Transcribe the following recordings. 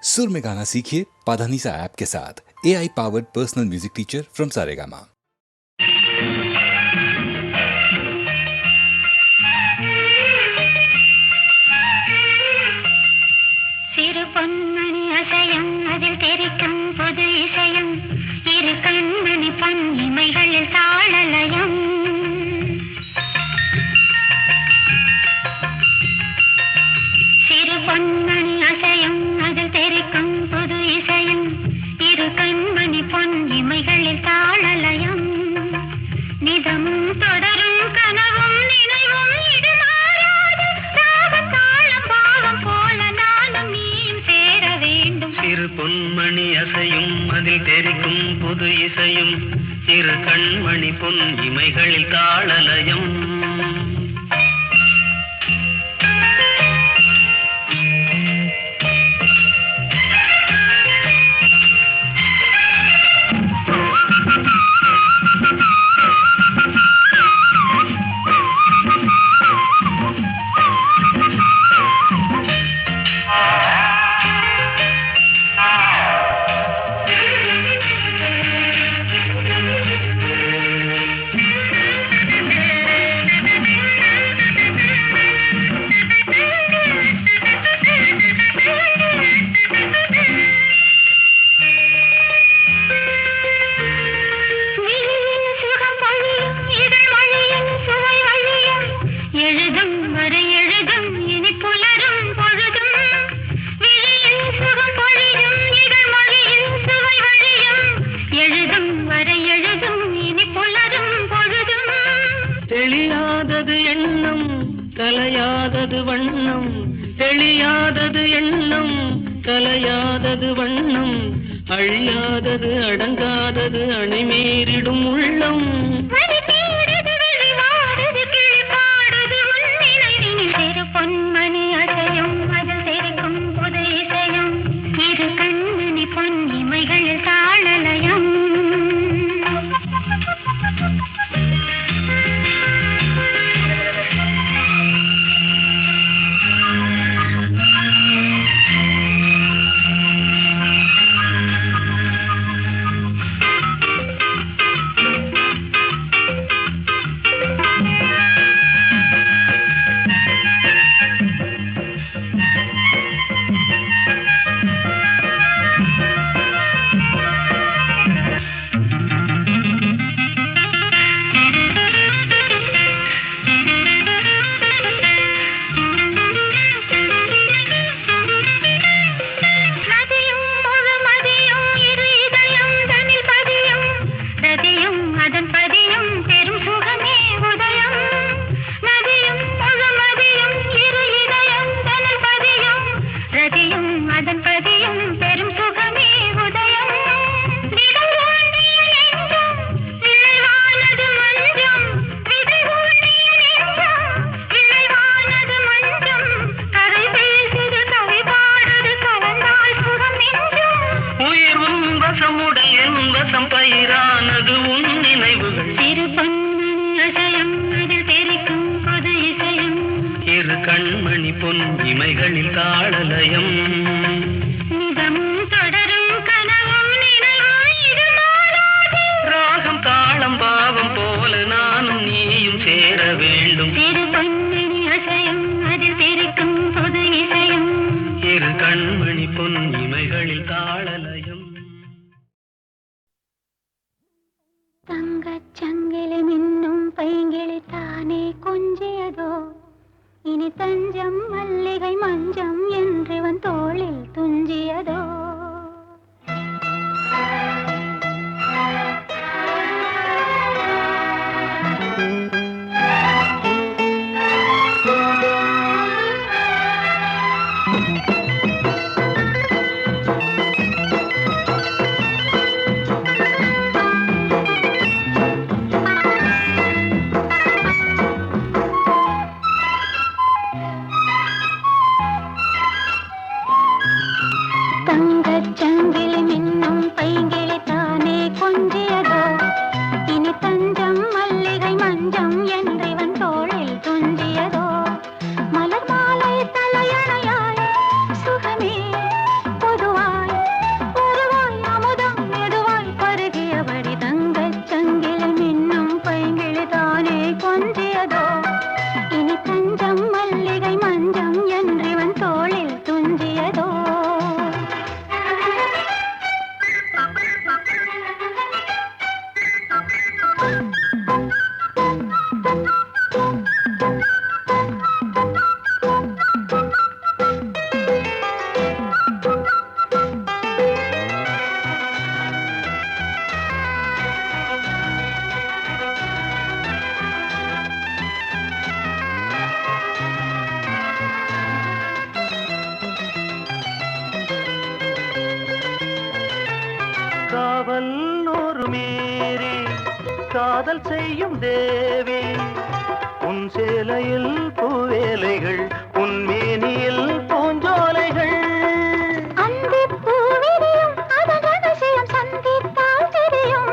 सुर में गाना सीखिए पाधानीसा ऐप के साथ। AI powered personal music teacher from Saregama. சிறு பொன்மணி அசையும் அதில் தெரிக்கும் புது இசையும் இரு கண்மணி பொன் இமைகளில் தாளலயம். சிறு பொன்மணி அசையும் அதில் தெரிக்கும் புது இசையும் இரு கண்மணி பொன் இமைகளில் தாளலயம். நிதமும் தொடரும் கனவும் நினைவும் இது மாறாது ராகம் தாளம் பாவம் போல நானும் நீயும் சேர வேண்டும். சிறு பொன்மணி அசையும் அதில் தெரிக்கும் புது இசையும் இரு கண்மணி பொன் இமைகளில் தாளலயம். தெளியாதது எண்ணம் கலையாதது வண்ணம், தெளியாதது எண்ணம் கலையாதது வண்ணம், அழியாதது அடங்காதது அணைமீறிடும் உள்ளம். சிறு பொன்மணி அசையும் அதில் தெரிக்கும் புது இசையும் இரு கண்மணி பொன் இமைகளில் தாளலயம். பயிரானது உன் நினைவுகள். சிறு பொன்மணி அசையும் அதில் தெரிக்கும் புது இசையும் இரு கண்மணி பொன் இமைகளில் தாளலயம். நிதமும் தொடரும் கனவும் நினைவும் இது மாறாது ராகம் தாளம் பாவம் போல நானும் நீயும் சேர வேண்டும். சிறு பொன்மணி அசையும் அதில் தெரிக்கும் புது இசையும் இரு கண்மணி பொன் இமைகளில் தாளலயம். தங்கச் சங்கிலி மின்னும் பைங்கிளி தானே கொஞ்சியதோ, இனி தஞ்சம் மல்லிகை மஞ்சம் என்றவன் தோளில் துஞ்சியதோ. காவல் நூறு மீறி காதல் செய்யும் தேவி உன் சேலையில் பூவேலைகள் உன் மேனியில் பூஞ்சோலைகள் அந்திப் பூவிரியும் அதன் ரகசியம் சந்தித்தால் தெரியும்.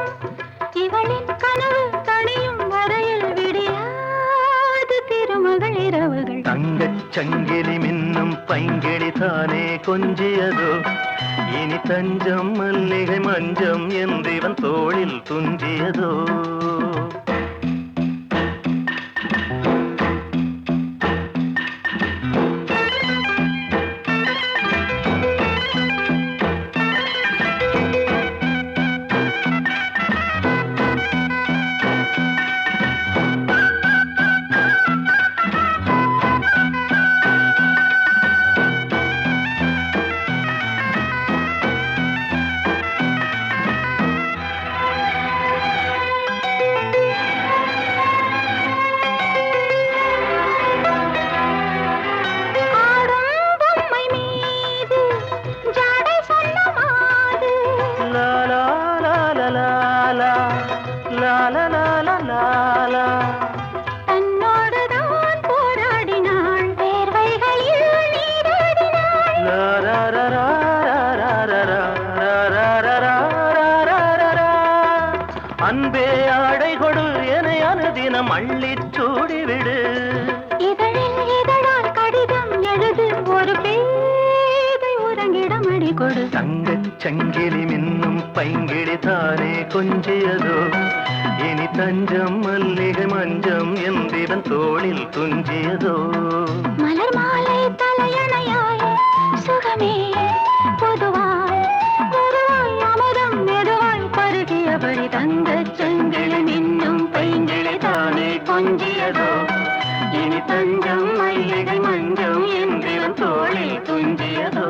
இவளின் கனவு தணியும் வரையில் விடியாது திருமகள் இரவுகள். தங்கச் சங்கிலி மின்னும் பைங்கிளி தானே கொஞ்சியதோ இனி தஞ்சம் மல்லிகை மஞ்சம் என்றிவன் தோளில் துஞ்சியதோ தன்னோடுதான் போராடினாள் வேர்வைகளில் நீராடினாள். அன்பே ஆடை கொடு என அனுதினம் அள்ளிச் சூடிவிடு. இதழில் இதழால் கடிதம் எழுது ஒரு பேதை உறங்கிடம் அடி கொடு. தங்கச் சங்கிலி மின்னும் பைங்கிளி தானே கொஞ்சியதோ இனி தஞ்சம் மல்லிகை மஞ்சம் என்றிவன் தோளில் துஞ்சியதோ மலர் மாலை தலையணையாய் சுகமே பொதுவாய் பொதுவாய் அமுதம் மெதுவாய் பருகியபடி தங்கச் சங்கிலி மின்னும் பைங்கிளி தானே கொஞ்சியதோ இனி தஞ்சம் மல்லிகை மஞ்சம் என்றிவன் தோளில் துஞ்சியதோ.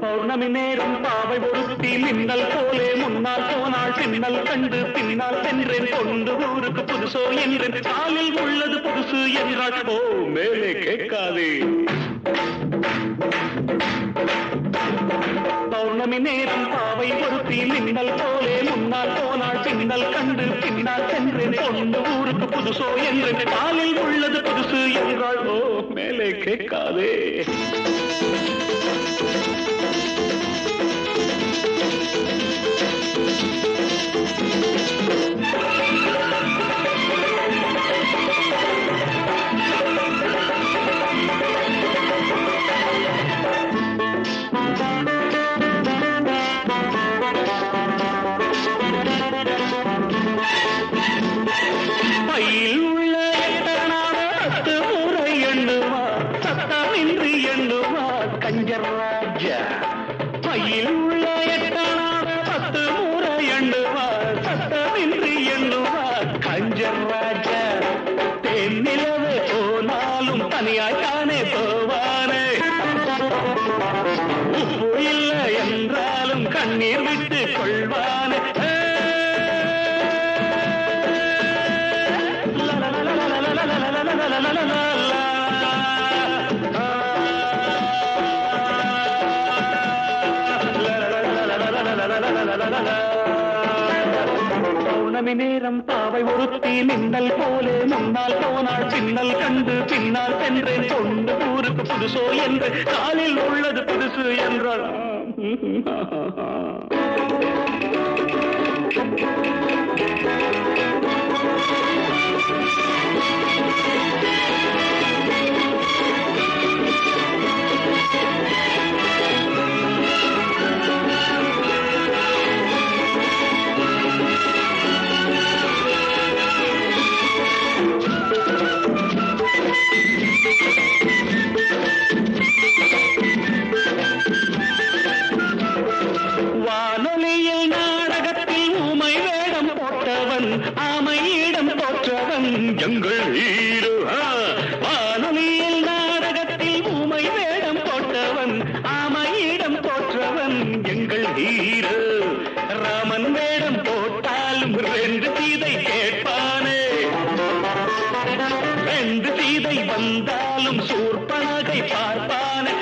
பௌர்ணமி நேரம் பாவை ஒருத்தி மின்னல் போலே முன்னால் போனாள் பின்னல் கண்டு பின்னால் சென்றேன் கொண்டு ஊருக்கு புதுசோ என்றேன் காலில் உள்ளது புதுசு என்றாள் ஓ மேலே கேட்காதே பௌர்ணமி நேரம் பாவை ஒருத்தி மின்னல் போலே முன்னால் போனாள் பின்னல் கண்டு பின்னால் சென்றேன் கொண்டு ஊருக்கு புதுசோ என்றேன் காலில் உள்ளது புதுசு என்றாள் ஓ மேலே கேட்காதே பையில் உள்ள எட்டனான 10 முறை எண்ணுவார் சத்தமின்றி எண்ணுவார் கஞ்சர் ராஜா பையில் உள்ள எட்டனான 10 முறை எண்ணுவார் சத்தமின்றி எண்ணுவார் கஞ்சர் ராஜா தென்னிலவே போனாலும் தனியாய்த்தானே போவானே உப்பு இல்லை என்றாலும் கண்ணீர் விட்டு கொள்வானே பௌர்ணமி நேரம் பாவை ஒருத்தி மின்னல் போலே முன்னால் போனாள் பின்னல் கண்டு பின்னால் சென்றேன் கொண்டு ஊருக்கு புதுசோ என்று காலில் உள்ளது புதுசு என்றாள் வானொலியில் ரெண்டு சீதை கேட்பானே, ரெண்டு சீதை வந்தாலும் சூர்பனகை பார்ப்பானே.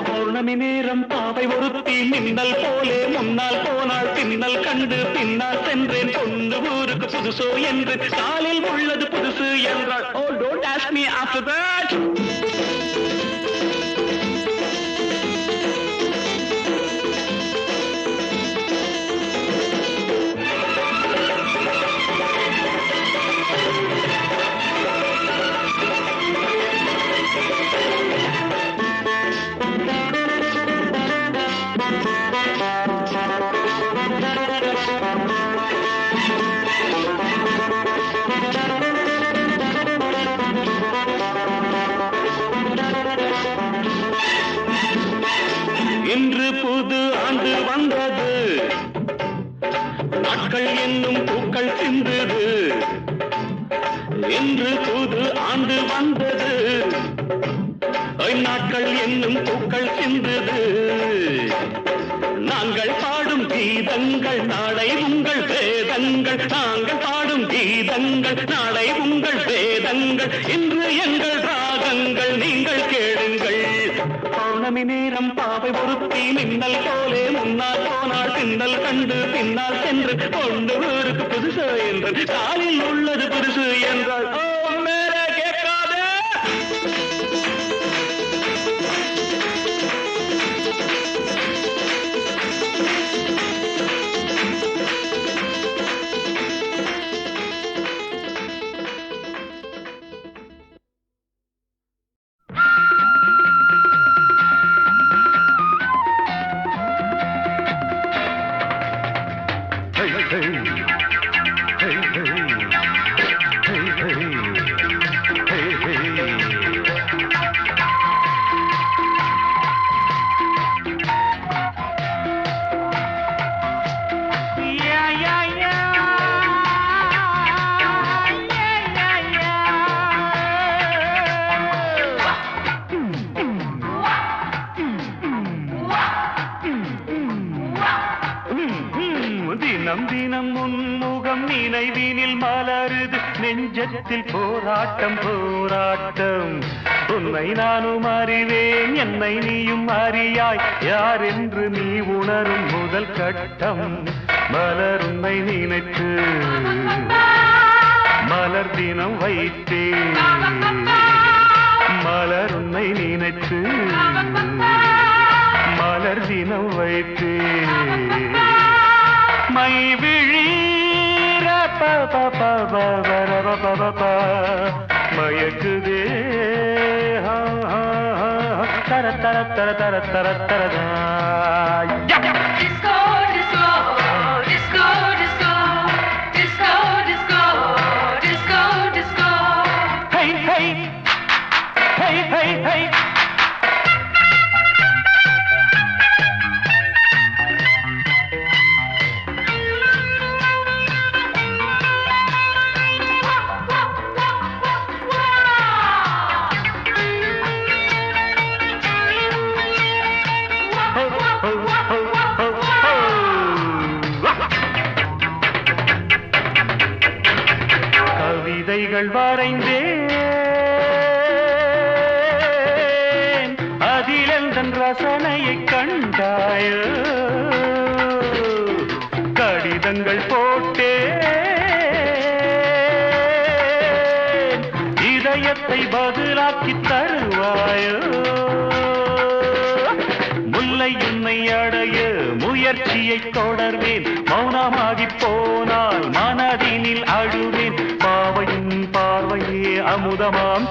பௌர்ணமி நேரம் பாவை ஒருத்தி மின்னல் போலே முன்னால் போனாள், பின்னல் கண்டு பின்னால் சென்றேன், பொண்ணு ஊருக்கு புதுசோ என்று காலில் உள்ளது புதுசு என்றாள். Oh, don't ask me after that. இன்று புது ஆண்டு வந்தது, நாட்கள் என்னும் பூக்கள் சிந்தது. இன்று புது ஆண்டு வந்தது, நாட்கள் என்னும் பூக்கள் சிந்தது. நாங்கள் பாடும் கீதங்கள் நாளை உங்கள் வேதங்கள், நாங்கள் பாடும் கீதங்கள் நாளை உங்கள் வேதங்கள், இன்று எங்கள் ராகங்கள் நீங்கள் கேளுங்கள். பௌர்ணமி நேரம் பாவை ஒருத்தி மின்னல் போலே முன்னால் போனாள், பின்னல் கண்டு பின்னால் சென்று பொண்ணு ஊருக்கு புதுசு என்று காலில் உள்ளது புதுசு என்றாள். ஓ மேலே கேட்காதே. தினம் தினம் உன்முகம் நினைவினில் மலருது, நெஞ்சத்தில் போராட்டம் போராட்டம். உன்னை நானும் அறிவேன், என்னை நீயும் அறியாய், யார் என்று நீ உணரும் முதல் கட்டம். மலர் உன்னை நினைத்து மலர் தினம் வைத்தேன், மலர் உன்னை நினைத்து மலர் தினம் வைத்தேன். மை விழீர மயக்குதே தர தர தர தர தர தர. Disco, disco, disco, disco, disco, disco, disco, disco. Hey, hey, hey, hey, hey. கவிதைகள் வரைந்தேன், அதிலெந்தன் ரசனையை கண்டாயோ. கடிதங்கள் போட்டேன், இதயத்தை பதிலாக்கி தருவாயோ. முல்லை உன்னை அடைய முயற்சியை தொடர்வேன், மௌனமாகி போனால் மனதினில் அழுவேன். பாவையின் பார்வையே அமுதமாம்,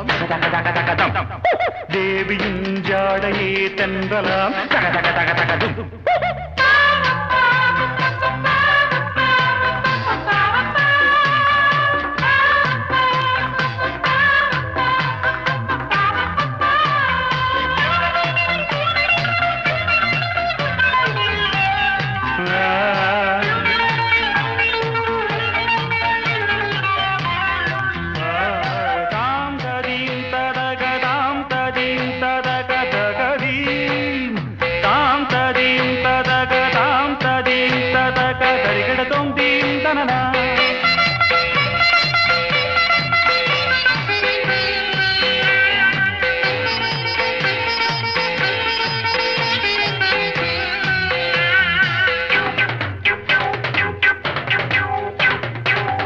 தேவியின் ஜாடையே தென்றலாம், தக தக தக தகதும். ததோம் தீம் தனனா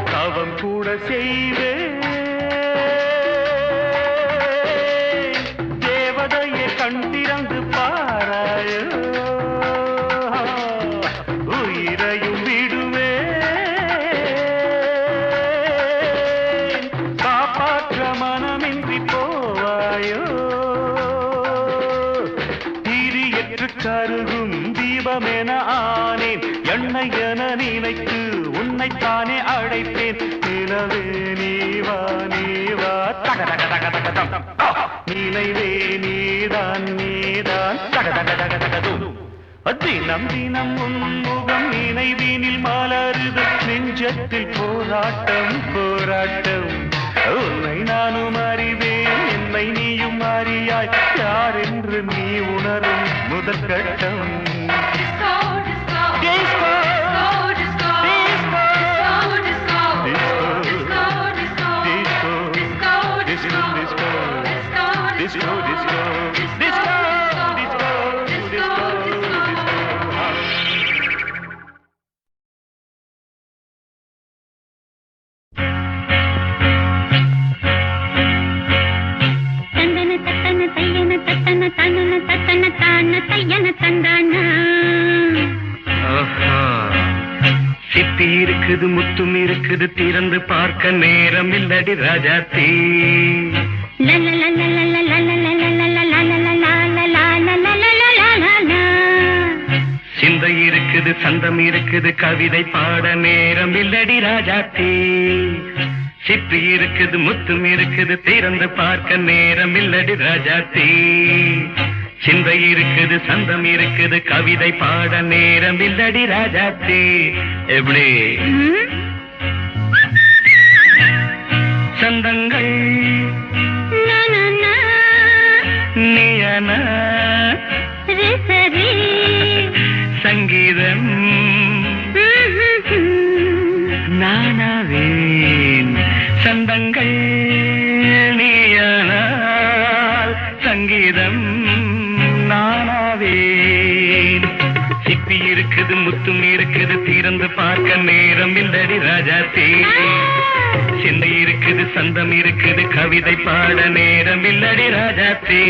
தவம் கூட செய்வே தேவதையை கண் திறந்து பாராயோ உயிரையும் விடுவே காப்பாற்ற மனமின்றி போவாயோ திரியற்று கருகும் தீபமென ஆனேன் எண்ணெய் என நினைத்து உன்னைத்தானே அழைத்தேன் நிலவே நீவா நீவா தக தக தக தக தம் நினைவே நீதான் நீதான் தக தக தக தக தும் தினம் தினம் உன்முகம் நினைவினில் மலருது நெஞ்சத்தில் போராட்டம் போராட்டம் உன்னை நானும் அறிவேன் என்னை நீயும் அறியாய் யார் என்று நீ உணரும் முதல் கட்டம் Disco, disco, disco, disco, disco, disco, disco, disco, disco, disco, disco, disco, disco, disco. தந்தன தத்தன தையன தத்தன தனன தத்தன தான தையன தந்தான சிப்பி இருக்குது முத்தும் இருக்குது திறந்து பார்க்க நேரம் இல்லடி ராஜாத்தி சிந்தை இருக்குது சந்தம் இருக்குது கவிதை பாட நேரம் இல்லடி ராஜாத்தி சிப்பி இருக்குது முத்தும் இருக்குது திறந்து பார்க்க நேரம் இல்லடி ராஜாத்தி சிந்தை இருக்குது சந்தம் இருக்குது கவிதை பாட நேரம் இல்லடி ராஜாத்தி எப்படி சந்தங்கள் நீயன சங்கீதம் நானாவேன் சந்தங்கள் நீயனால் சங்கீதம் நானாவேன் சிப்பி இருக்குது முத்தும் இருக்குது திறந்து பார்க்க நேரம் இல்லடி ராஜாத்தே சிந்தை இருக்குது சந்தம் இருக்குது கவிதை பாட நேரம் இல்லடி ராஜாத்தே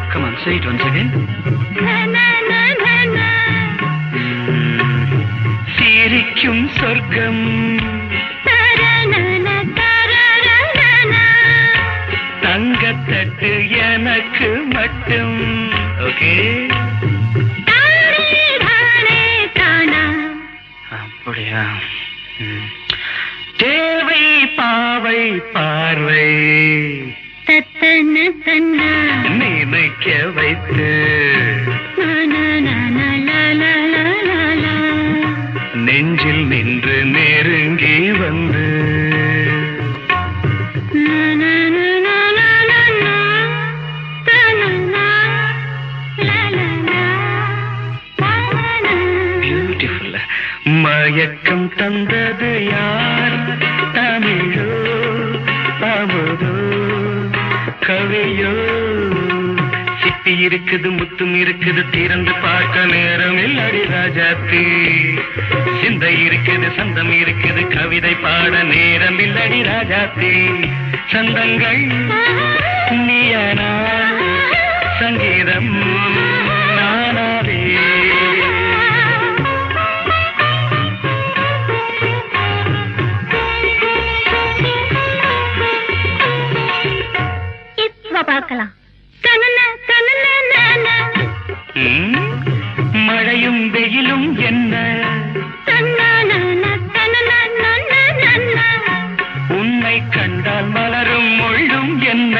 Come on, say it once again. சிரிக்கும் சொர்க்கம் தங்கத்தட்டு எனக்கு மட்டும் ஓகே அப்படியா தேவை பாவை பார்வை நினைக்க வைத்து நெஞ்சில் நின்று நெருங்கி வந்து பியூட்டிஃபுல் மயக்கம் தந்தது யார் தமிழோ அமுதோ கவியோ சிப்பி இருக்குது முத்தும் இருக்குது திறந்து பார்க்க நேரம் இல்லடி ராஜாத்தி சிந்தை இருக்குது சந்தம் இருக்குது கவிதை பாட நேரம் இல்லடி ராஜாத்தி சந்தங்கள் நீயனா சங்கீதம் நானாவே பார்க்கலாம் மழையும் வெயிலும் என்ன உன்னை கண்டால் மலரும் மொழியும் என்ன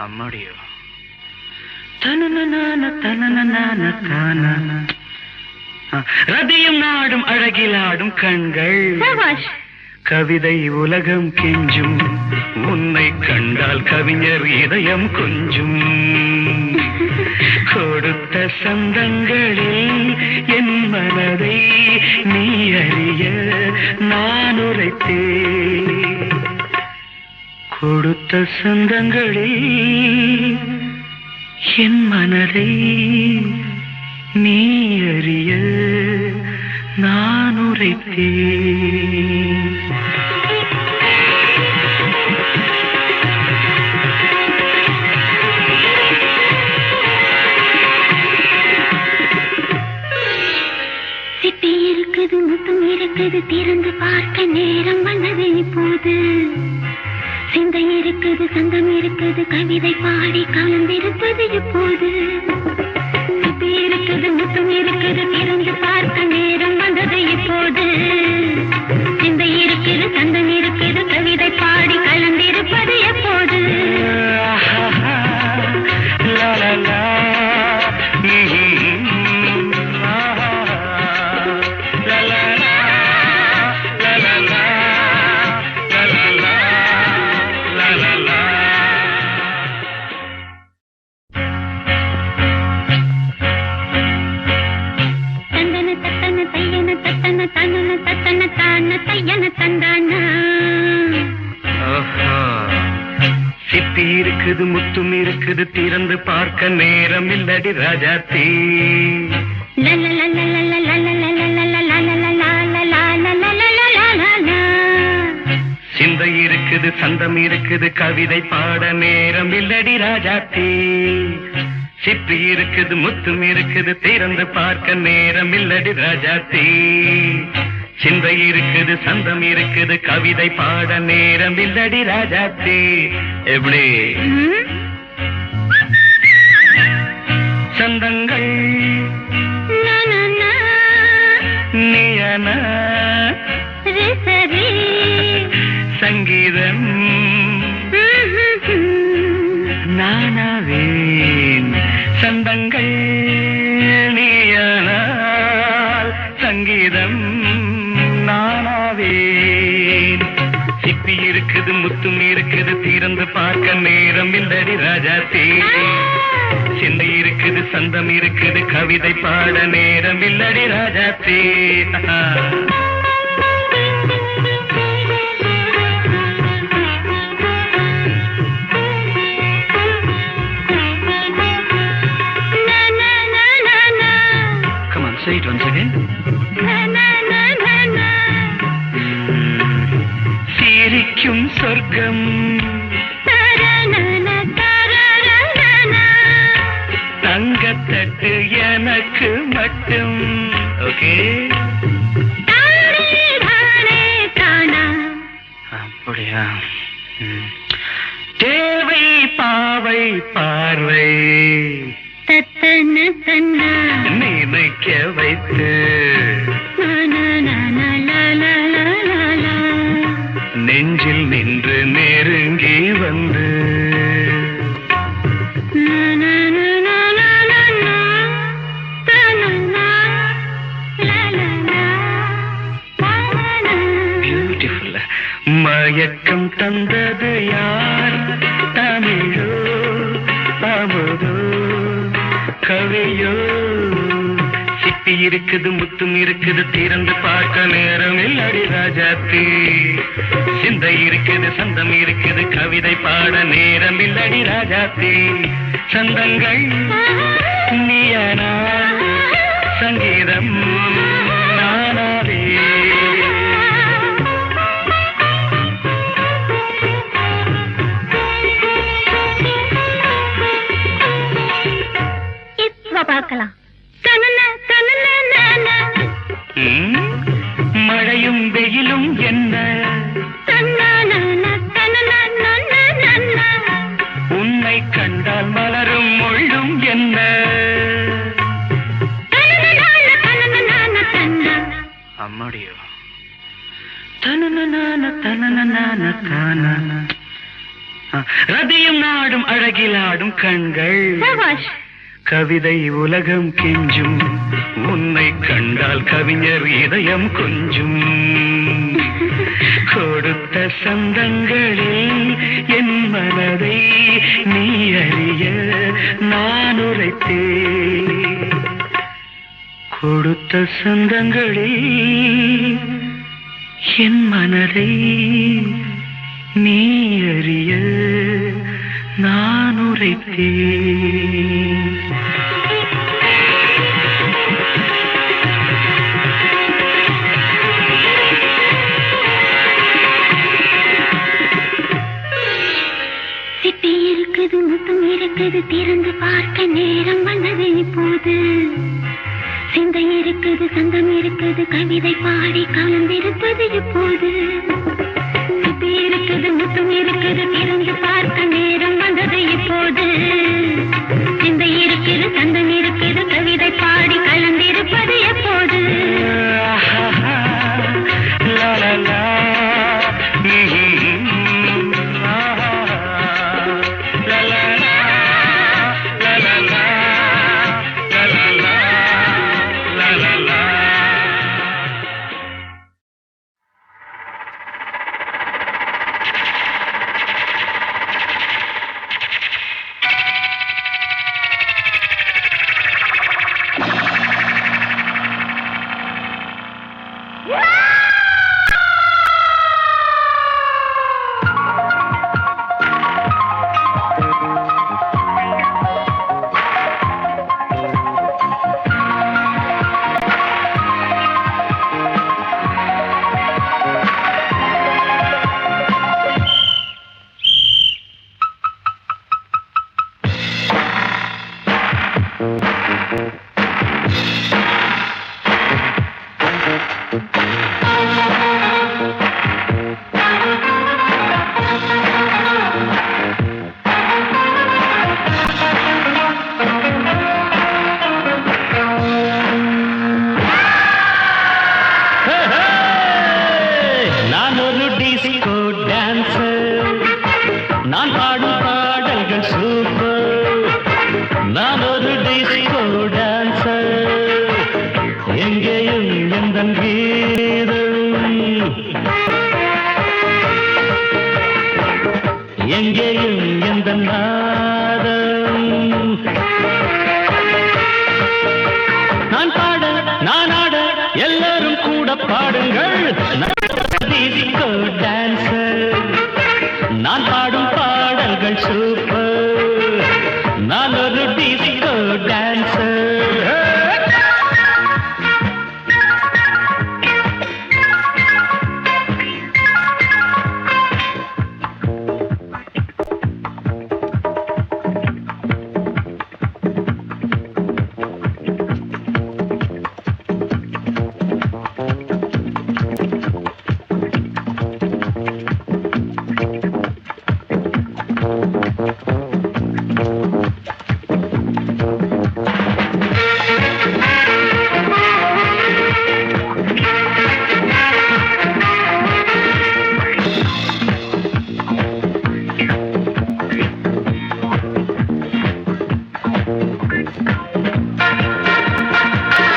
அம்மாடியோ தனன தனன தான ரதியும் நாடும் அழகிலாடும் கண்கள் சபாஷ். கவிதை உலகம் கெஞ்சும் உன்னை கண்டால் கவிஞர் இதயம் கொஞ்சும் கொடுத்த சந்தங்களில் என் மனதை நீ அறிய நான் உரைத்தேன் கொடுத்த சந்தங்களில் என் மனதை நீ அறிய நான் உரைத்தேன் சிட்டி இருக்குது, முத்தம் இருக்குது, திறந்து பார்க்க நேரம் வந்தது இப்போது. சிந்தை இருக்குது, சந்தம் இருக்குது, கவிதை பாடி கலந்திருப்பது இப்போது. சிட்டி இருக்குது, முத்தம் இருக்குது, திறந்து பார்க்க நேரம் வந்தது இப்போது. சிந்தை இருக்குது, சந்தம் இருக்குது, கவிதை பாடி கலந்திருப்பது எப்போது. சிப்பி இருக்குது, முத்தும் இருக்குது, திறந்து பார்க்க நேரம் இல்லடி ராஜாத்தி. சிந்தை இருக்குது, சந்தம் இருக்குது, கவிதை பாட நேரம் இல்லடி ராஜாத்தி. சிப்பி இருக்குது, முத்தும் இருக்குது, திறந்து பார்க்க நேரம் இல்லடி ராஜாத்தி. சிந்தை இருக்குது, சந்தம் இருக்குது, கவிதை பாட நேரம் இல்லடி ராஜாத்தி. எப்படி சந்தங்கள் நீயன சங்கீதம் நானாவேன். சந்தங்கள் நீயனால் சங்கீதம் நானாவேன். சிப்பி இருக்குது, முத்தும் இருக்குது, திறந்து பார்க்க நேரம் இல்லடி ராஜாத்தி. சிந்தை இருக்குது, சந்தம் இருக்குது, கவிதை பாட நேரம் இல்லடி Rajathi. Come on, say it once again. சிரிக்கும் சொர்க்கம் தங்கத்தட்டு எனக்கு மட்டும். ஓகே, அப்படியா? தேவை பாவை பார்வை நினைக்க வைத்து நெஞ்சில் நின்று நெருங்கி வந்து பியூட்டிஃபுல். மயக்கம் தந்தது யார்? தமிழோ அமுதோ கவியோ? சிப்பி இருக்குது, முத்தும் இருக்குது, திறந்து பார்க்க நேரம் இல்லடி ராஜாத்தி. சிந்தை இருக்குது, சந்தம் இருக்குது, கவிதை பாட நேரம் இல்லடி ராஜாத்தி. சந்தங்கள் நீயனா சங்கீதம் நானாவே. பார்க்கலாம். மழையும் வெயிலும் என்ன, உன்னை கண்டால் மலரும் மொழியும் என்ன. அம்மாடியோ ரதியும் நாடும் அழகிலாடும் கண்கள் கவிதை உலகம் கெஞ்சும் உன்னை கண்டால் கவிஞர் இதயம் கொஞ்சும் கொடுத்த சந்தங்களில் என் மனதை நீ அறிய நான் உரைத்தேன் கொடுத்த சந்தங்களில் என் மனதை நீ அறிய நான் உரைத்தேன் சிப்பி இருக்குது முத்தம் இருக்குது திறந்து பார்க்க நேரம் வந்தது இப்போது சிந்தை இருக்குது சந்தம் இருக்குது கவிதை பாடி கலந்திருப்பது இப்போது சிப்பி இருக்குது முத்தம் இருக்குது திறந்து பார்க்க நேரம் வந்தது இப்போது சிந்தை இருக்குது சந்தம் இருக்குது கவிதை பாடி கலந்திருப்பது எப்போது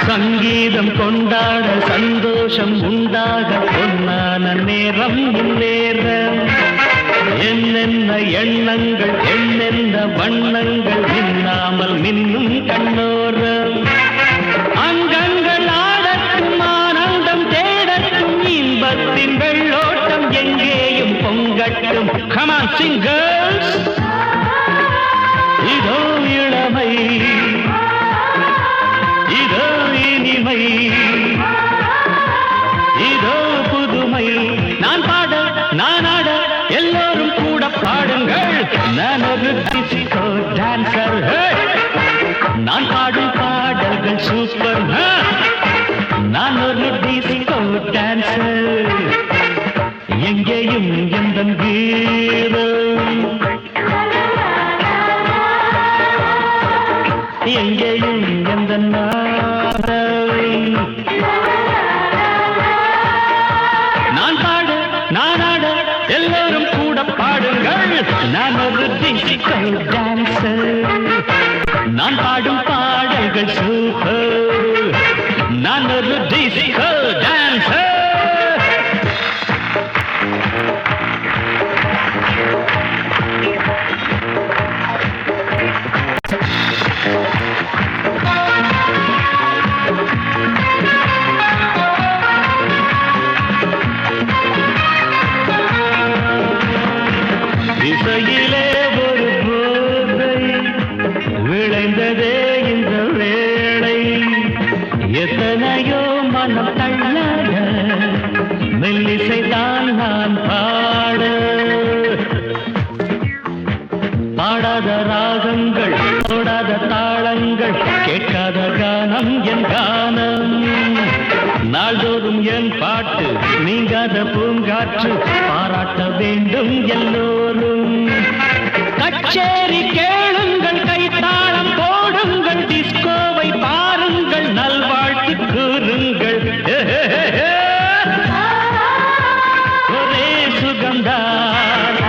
சங்கீதம் கொண்டாட சந்தோஷம் உண்டாக பொன்னான நேரம் நேரம் என்னென்ன எண்ணங்கள் என்னென்ன வண்ணங்கள் மின்னாமல் மின்னும் கண்ணோரம் அங்கங்கள் ஆடட்டும் ஆனந்தம் தேடட்டும் இன்பத்தின் வெள்ளோட்டம் எங்கேயும் பொங்கட்டும். Come on, sing girls. இதோ இளமை இதோ இனிமை இதோ புதுமை நான் பாட நான் ஆட எல்லோரும் கூட பாடுங்கள். நான் ஒரு டிஸ்கோ டான்சர். நான் பாடும் பாடல்கள் சூப்பர். நான் ஒரு டிஸ்கோ டான்சர். எங்கேயும் எந்த கீதம் எங்கேயும் எந்த நான் பாட நான் ஆட எல்லோரும் கூட பாடுங்கள். நான் ஒரு டிஸ்கோ டான்சர். நான் பாடும் பாடல்கள் சூப்பர். நான் ஒரு டிஸ்கோ டான்சர். இசையிலே ஒரு போதை விளைந்ததே இந்த வேளை. எத்தனையோ மனம் தள்ளாட மெல்லிசைதான் நான் பாட. பாடாத ராகங்கள் தொடாத தாளங்கள் கேட்காத கானம் என் கானம். நாள்தோறும் என் பாட்டு நீங்காத பூங்காற்று பாராட்ட வேண்டும் எல்லோரும். கச்சேரி கேளுங்கள் கைத்தாளம் போடுங்கள் டிஸ்கோவை பாருங்கள் நல்வாழ்த்து கூறுங்கள். ஒரே சுகம்தான்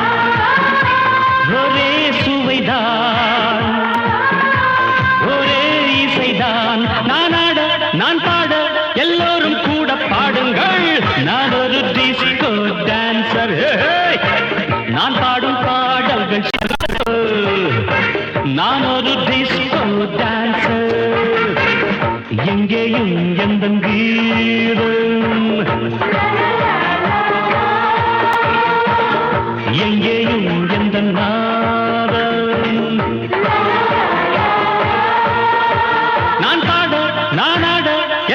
ஒரே சுவைதான் ஒரே இசைதான். நான் ஆட நான் பாட எல்லோரும் கூட பாடுங்கள். நான் ஒரு டிஸ்கோ டான்சர். நான் பாடும் பாடல்கள் நான் ஒரு டிஸ்கோ டான்சர். எங்கேயும் எந்த கீதம் எங்கேயும் எந்த நாதம். நான் பாட நான் ஆட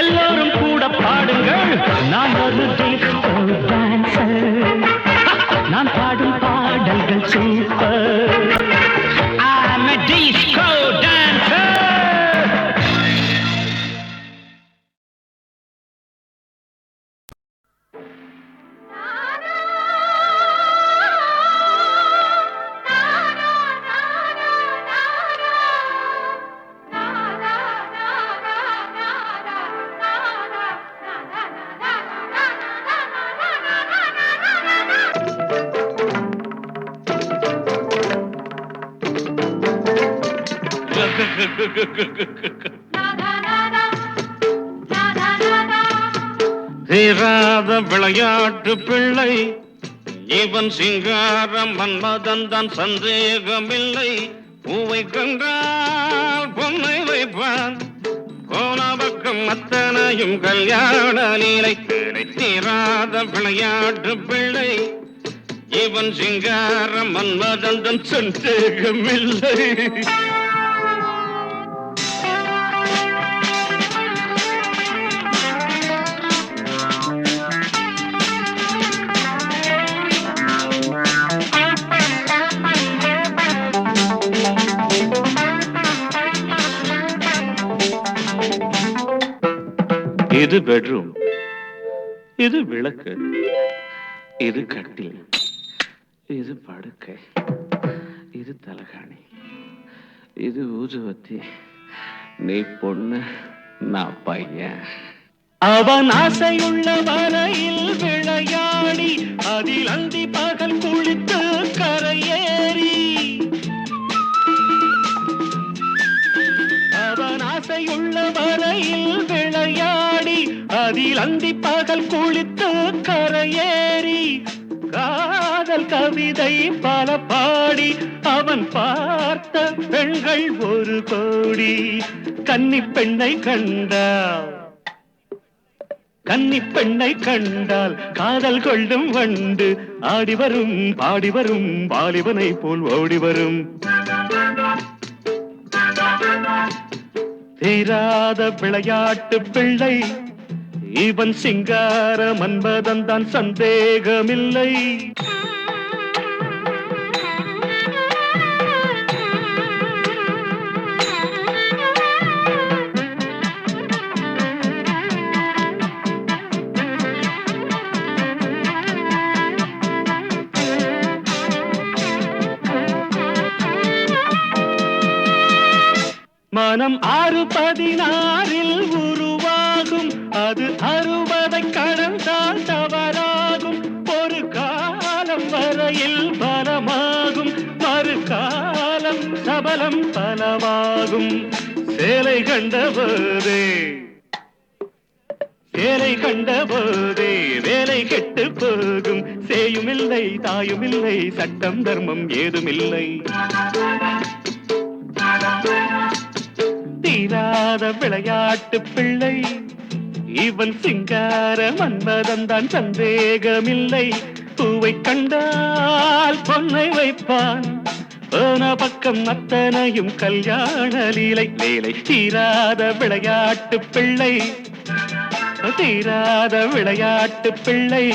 எல்லோரும் கூட பாடுங்கள். நான் ஒரு டிஸ்கோ டான்சர். நான் பாடும் பாடல்கள் super. I'm a disco dancer. தீராத விளையாட்டு பிள்ளை இவன் சிங்காரம் மன்மதன் தான் சந்தேகமில்லை. பூவை கண்டால் பொன்னை வைப்பான் போன பக்கம் அத்தனையும் கல்யாண லீலை. தீராத விளையாட்டு பிள்ளை இவன் சிங்காரம் மன்மதன் தான் சந்தேகமில்லை. இது பெட்ரூம், இது விளக்கு, இது கட்டில், இது படுக்கை, இது தலகாணி, இது ஊதுவத்தி. நீ பொண்ணு நான் பையன். அவன் ஆசையுள்ள வரையில் விளையாடி அதில் அந்தி பகல் குளித்து கரையேறி. அவன் ஆசையுள்ள வரையில் விளையாடி அதில் அந்தி பகல் குளித்து கரையேறி. காதல் கவிதை பல பாடி அவன் பார்த்த பெண்கள் ஒரு கோடி. கன்னி பெண்ணை கண்டால் கன்னி பெண்ணை கண்டால் காதல் கொள்ளும் வண்டு ஆடி வரும் பாடி வரும் வாலிபனை போல் ஓடி வரும். தீராத விளையாட்டு பிள்ளை இவன் சிங்கார மன்மதன் தான் சந்தேகமில்லை. மனம் 6-16 உருவாகும். அது 60 கடந்தால் தவறாகும். ஒரு காலம் வரையில் பலமாகும், மறு காலம் சபலம் பலவாகும். சேலை கண்டவரே வேலை கண்ட போதே வேலை கெட்டு போகும், சேயுமில்லை தாயுமில்லை சட்டம் தர்மம் ஏதுமில்லை. தீராத விளையாட்டு பிள்ளை இவன், சிங்கார மன்மதன்தான் சந்தேகமில்லை. பூவை கண்டால் பொன்னை வைப்பான், போன பக்கம் அத்தனையும் கல்யாண லீலை வேலை. தீராத விளையாட்டு பிள்ளை, தீராத விளையாட்டு பிள்ளை.